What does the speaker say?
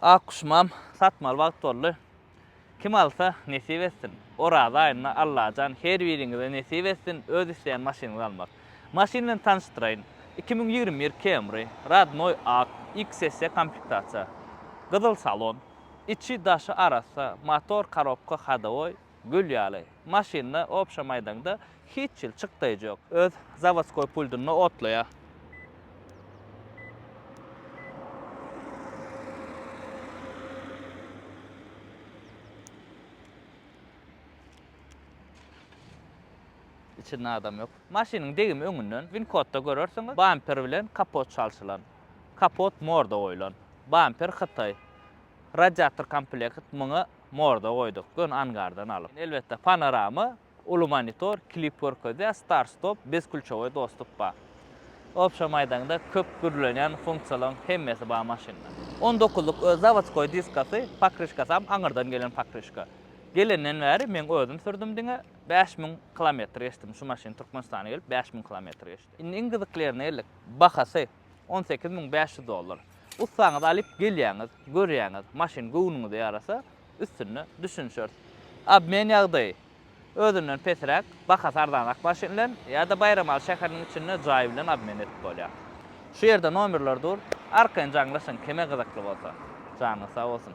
Akuşmam satmal wagt boldy. Kim alsa nesip etsin. Orada ayna Allah'tan her biriňize nesip etsin öz isleýän maşyny almak. Maşyn bilen tanıştyrayyn. 2021 Camry Radnoy A XS komplектasiýa. Gyzyl salon, içi daşı arasa, motor korobka hadowy, gül ýaly. Maşyny opşa maýdanda hiç ýyl çykdyjok. Öz zavodskoy puldyny otlaýar. İçinde adam yok. Maşynyň degimi öňünden WinCode'da görersiňiz. Bumper bilen kapot çalşylan. Kapot morda goýulan. Bumper Hytay. Radiator komplekt muňa morda goýduk. Gön angardan alyp. Elbetde panorama, ulu monitor, klip work'da start stop, bezkulçowy dostuppa. Opşa maýdanda köp gürlenýän funksiýalar hemmesi ba maşynda. 19-luk zavodskoy diskasy, pakrışkasy aňyrdan gelen pakrışka. Gelenden bäri men özüm sürdüm diňe 5000 kilometr geçdim. Şu maşyn Türkmenistana gelip 5000 kilometr geçdi. Iň gyzyklylaryny ellik bahasy $18.500. Ussaňyz alyp gelýäňiz, görýäňiz, maşyn göwünüňize ýarasa üstüne düşünşür. Ab men ýagdaý özünden pesrak, bahasy arzanak maşynlar ýa-da bayram şäheriniň içinde jaý bilen abmen etip bolýar. Şu ýerde nomerler dur, arkaň jaňlaşyň kime gyzykly bolsa, jany sag bolsun.